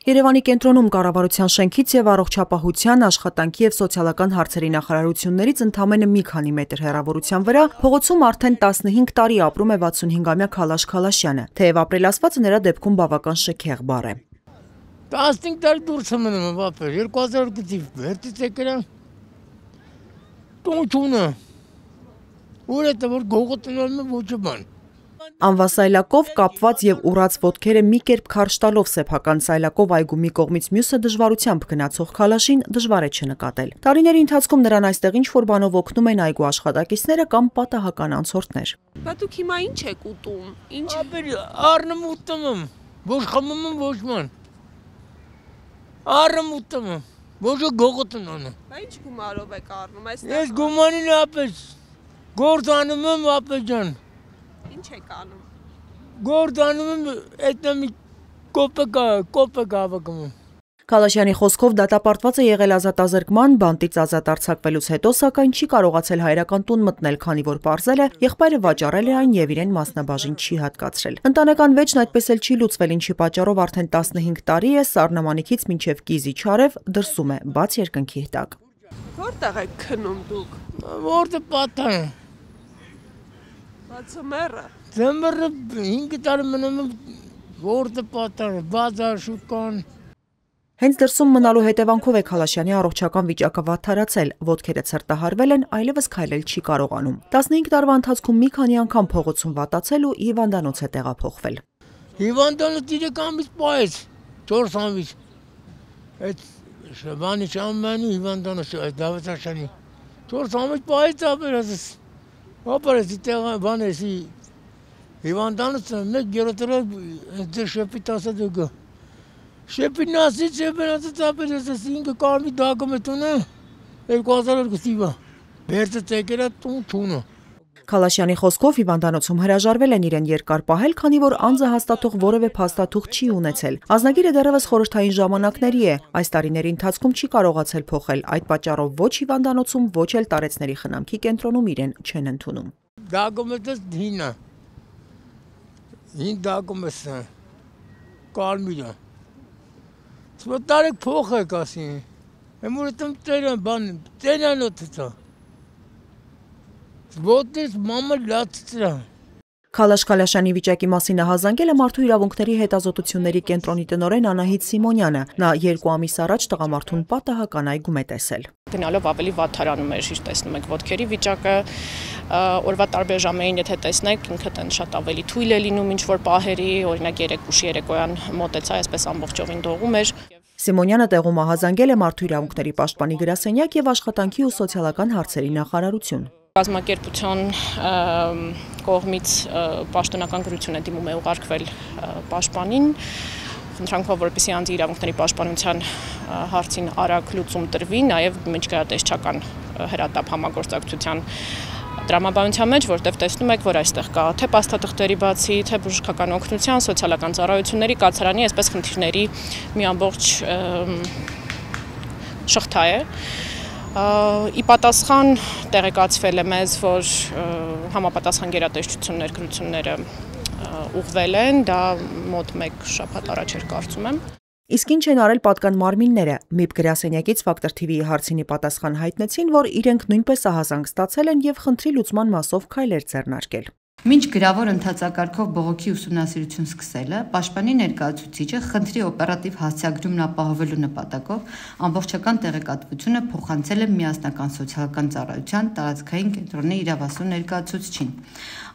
Երևանի կենտրոնում կառավարության շենքից եւ առողջապահության, աշխատանքի եւ սոցիալական հարցերի նախարարություններից ընդամենը մի քանի մետր հեռավորության վրա փողոցում արդեն 15 տարի ապրում է 65-ամյա Քալաշ Քալաշյանը, թեև ապրելասվածը նրա դեպքում բավական շքեղ բառ է։ 15 տարի դուրս եմ մնում, ապեր, 2002-ից վերջից եկել տուն չունեմ, ուր է որ գողոտնալում է ոչ բան։ Անվասայլակով կապված եւ ուռած ոտքերը մի կերպ քարշ տալով սեփական սայլակով այգու մի կողմից մյուսը դժվարությամբ գնացող Քալաշին դժվար է չնկատել։ Տարիների ընթացքում նրան այստեղ ինչ-որ բանով օգնում են այգու աշխատակիցները կամ պատահական անցորդներ։ Բա դուք հիմա ինչ եք ուտում։ Ինչ առնում ուտում, ոչ խմում, ոչ ման։ Առնում ուտում, ոչ գողոտնալում։ Բա ինչ գումարով եք առնում այստեղ։ Ես գումանին ապես գործանում եմ ապեջան։ Ինչ եք անում։ Գործանում եմ այդտեղի կոպեկ ավակում։ Քալաշյանի խոսքով դատապարտված է եղել ազատազրկման, բանտից ազատ արձակվելուց հետո, սակայն չի կարողացել հայրական տուն մտնել, քանի որ պարզել է, եղբայրը վաճառել է այն եւ իրեն մասնաբաժին չի հատկացրել։ Ընտանեկան վեճն այդպես էլ չի լուծվել, ինչի պատճառով արդեն 15 տարի է Սառնամանիքից մինչև Կիզի Չարև դրսում է, բաց երկնքի տակ։ Որտեղ եք քնում դուք։ Որտե պատան։ Բացումերը։ Ձմեռը 5 տարի մնում որտե պատան, բազար շուկան։ Հենց դրսում մնալու հետևանքով է Քալաշյանի առողջական վիճակը վատթարացել, ոտքերը ցրտահարվել են, այլևս քայլել չի կարողանում։ 15 տարվա ընթացքում մի քանի անգամ փողոցում վատացել ու հիվանդանոց է տեղափոխվել։ Հիվանդանոց 3 ամիս պայեց, 4 ամիս։ Այդ շաբանի շամանի հիվանդանոց Դավթաշյանի 4 ամիս պայեց ապերես։ Ապերես տեղը բանեսի հիվանդանոց մեկ գերոտրա դեշեպի տասը դուգը։ Շեպինասից ապերես ինքը կարմի դագում է տունը 2002-ին վերցը տեկել է տուն չունը։ Քալաշյանի խոսքով հիվանդանոցում հրաժարվել են իրեն երկար պահել, քանի որ անձը հաստատող որևէ փաստաթուղթ չի ունեցել։ Ազնագիրը դեռևս խորհրդային ժամանակների է, այս տարիների ընթացքում չի կարողացել փոխել, այդ պատճառով ոչ հիվանդանոցում, ոչ էլ տարեցների խնամքի կենտրոնում իրեն չեն ընդունում։ Դագում է հինը։ Հին դագում է կարմիրը։ Սպոտարեք փող եք ասին, εμուրըտում տերան բան, տերանոթը Ոտից մամը լացծրա։ Քալաշ Քալաշյանի վիճակի մասին ահազանգել է Մարդու իրավունքների հետազոտությունների կենտրոնի տնօրեն Անահիտ Սիմոնյանը, նա 2 ամիս առաջ տղամարդուն պատահական այգում է տեսել։ Գնալով ավելի վատթարանում էր, ինչ տեսնում եք ոտքերի վիճակը, օրվա տարբեր ժամերին եթե տեսնեք, ինքը տեն շատ ավելի թույլ է լինում ինչ-որ պահերի, օրինակ 3 ուշի երեկոյան մոտեցա, այսպես ամբողջովին դողում էր։ Սիմոնյանը տեղում ահազանգել է Մարդու իրավունքների պաշտպանի գրասենյակ եւ Աշխատանքի ու սոցիալական հարցերի նախարարություն։ Կազմակերպության կողմից պաշտոնական գրություն է դիմում է ուղարկվել պաշտպանին, խնդրանքով որպեսզի անձի իրավունքների պաշտպանության հարցին արագ լուծում տրվի, նաև միջգայատեսչական հրատապ համագործակցության տրամաբանության մեջ, որտեղ տեսնում եք, որ այստեղ կա թե փաստաթղթերի բացի, թե բժշկական օգնության, սոցիալական ծառայությունների, կացարանի, այսպես խնդիրների մի ամբողջ շղթա է։ Ի պատասխան տեղեկացվել է մեզ, որ համապատասխան գերատեսչություններ գրությունները ուղղվել են, դա մոտ 1 շաբաթ առաջ էր կարծում եմ։ Իսկ ինչ են արել պատկան մարմինները, ՄԻՊ գրասենյակից Ֆակտոր TV-ի հարցինի պատասխան հայտնեցին, որ իրենք նույնպես ահազանգ ստացել են եւ խնդրի լուծման մասով քայլեր ձեռնարկել։ Մինչ գրավոր ընթացակարգով բողոքի ուսումնասիրություն սկսելը, պաշտպանի ներկայացուցիչը խնդրի օպերատիվ հասցեագրումն ապահովելու նպատակով ամբողջական տեղեկատվությունը փոխանցել է միասնական սոցիալական ծառայության տարածքային կենտրոնի իրավասու ներկայացուցչին։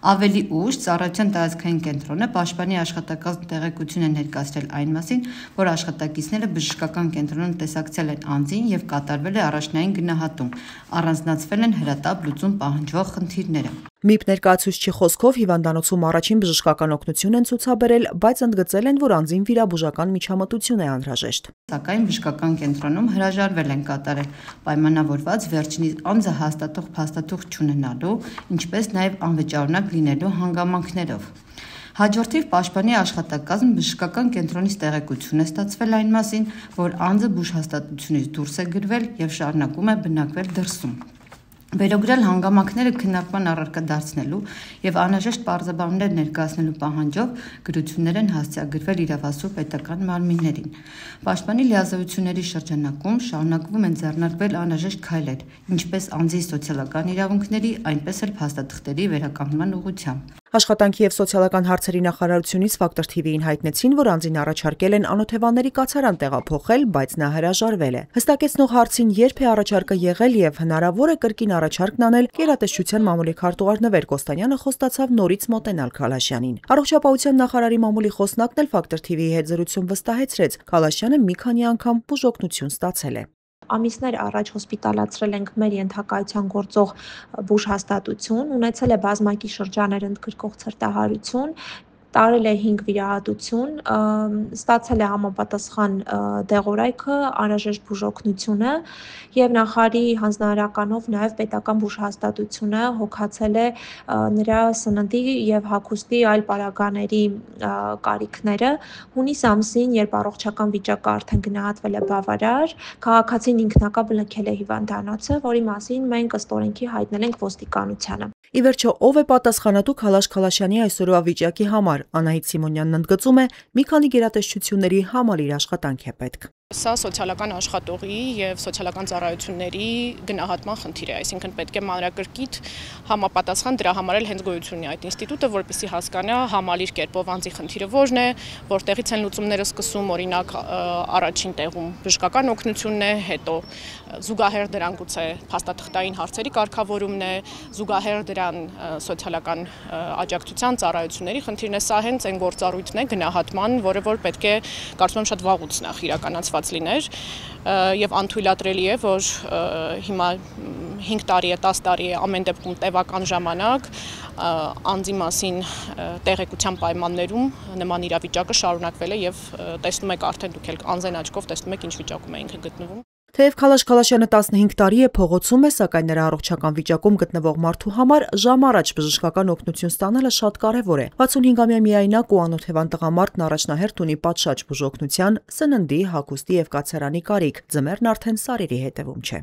Ավելի ուշ ծառայության տարածքային կենտրոնը պաշտպանի աշխատակազմ տեղեկություն է ներկայացրել այն մասին, որ աշխատակիցները բժշկական կենտրոնում տեսակցել են անձին եւ կատարվել է առաջնային գնահատում, առանձնացվել են հրատապ լուծում պահանջող խնդիրները։ ՄԻՊ ներկայացուցչի խոսքով հիվանդանոցում առաջին բժշկական օգնություն են ցուցաբերել, բայց ընդգծել են, որ անձին վիրաբուժական միջամտություն է անհրաժեշտ։ Սակայն բժշկական կենտրոնում հրաժարվել են կատարել, պայմանավորված վերջինիս անձը հաստատող փաստաթուղթ չունենալու, ինչպես նաև անվճարունակ լինելու հանգամանքներով։ Հաջորդիվ պաշտպանի աշխատակազմ բժշկական կենտրոնից տեղեկություն է ստացվել այն մասին, որ անձը բուժհաստատությունից դուրս է գրվել եւ շարունակում է բնակվել դրսում։ Վերոգրել հանգամանքները քննարկման առարկա դարձնելու եւ անհրաժեշտ պարզաբանումներ ներկայացնելու պահանջով գրություններ են հասցեագրվել իրավասու պետական մարմիններին։ Պաշտպանի լիազորությունների շրջանակում շարունակվում են ձեռնարկվել անհրաժեշտ քայլեր, ինչպես անձի սոցիալական իրավունքների, այնպես էլ փաստաթղթերի վերականգնման ուղղությամբ։ Աշխատանքի եւ սոցիալական հարցերի նախարարությունից Ֆակտոր TV-ին հայտնեցին, որ անձին առաջարկել են անօթևանների կացարան տեղափոխել, բայց նա հրաժարվել է։ Հստակեցնող հարցին երբ է առաջարկը եղել եւ հնարավոր է կրկին առաջարկն անել, Գերատեսչության մամուլի քարտուղար Նվեր Կոստանյանը խոստացավ նորից մոտենալ Քալաշյանին։ Առողջապահության նախարարի մամուլի խոսնակն էլ Ֆակտոր TV-ի հետ զրույցում վստահեցրեց, Քալաշյանը մի քանի անգամ բուժօգնություն ստացել է։ Ամիսներ առաջ հոսպիտալացրել ենք մեր ենթակայության գործող բուժհաստատություն, ունեցել է բազմակի շրջաներ ընդգրկող ցրտահարություն, տարել է 5 վիրահատություն, ստացել է համապատասխան դեղորայքը, անհրաժեշտ բուժօգնությունը եւ նախարարի հանձնարարականով նաեւ պետական բուժհաստատությունը հոգացել է նրա սննդի եւ հագուստի այլ պարագաների կարիքները։ Հունիս ամսին, երբ առողջական վիճակը արդեն գնահատվել է բավարար, քաղաքացին ինքնակապ լքել է հիվանդանոցը, որի մասին մենք ըստ օրենքի հայտնել ենք ոստիկանությանը։ Ի վերջո, ով է պատասխանատու Քալաշ Քալաշյանի այսօրվա վիճակի համար, Անահիտ Սիմոնյանն ընդգծում է, մի քանի գերատեսչությունների համալիր աշխատանք է պետք։ Սա սոցիալական աշխատողի եւ սոցիալական ծառայությունների գնահատման խնդիր է, այսինքն պետք է մանրակրկիտ համապատասխան դրա համար էլ հենց գոյություն ունի այդ ինստիտուտը, որպեսզի հասկանա համալիր կերպով անձի խնդիրը որն է, որտեղից են լուծումները սկսում, օրինակ առաջին տեղում բժշկական օգնությունն է, հետո զուգահեռ դրան գուցե փաստաթղթային հարցերի կարգավորումն է, զուգահեռ դրան սոցիալական աջակցության ծառայությունների խնդիրն է, սա հենց այն գործառույթն է գնահատման, որը որ պետք է կարծում եմ շատ վաղուց նախ իրականացված լիներ եւ անթույլատրելի է, որ հիմա 5 տարի է, 10 տարի է ամեն դեպքում տևական ժամանակ անձի մասին տեղեկության պայմաններում նման իրավիճակը շարունակվել է եւ տեսնում եք արդեն դուք էլ անձեն աչքով տեսնում եք ինչ վիճակում է ինքը գտնվում։ Թեև Քալաշ Քալաշյանը 15 տարի է փողոցում է, սակայն նրա առողջական վիճակում գտնվող մարդու համար ժամ առաջ բժշկական օգնություն ստանալը շատ կարևոր է։ 65-ամյա միայնակ ու անօթևան տղամարդն առաջնահերթ ունի պատշաճ բուժօգնության, սննդի, հագուստի եւ կացարանի կարիք, ձմեռն արդեն սարերի հետևում չէ։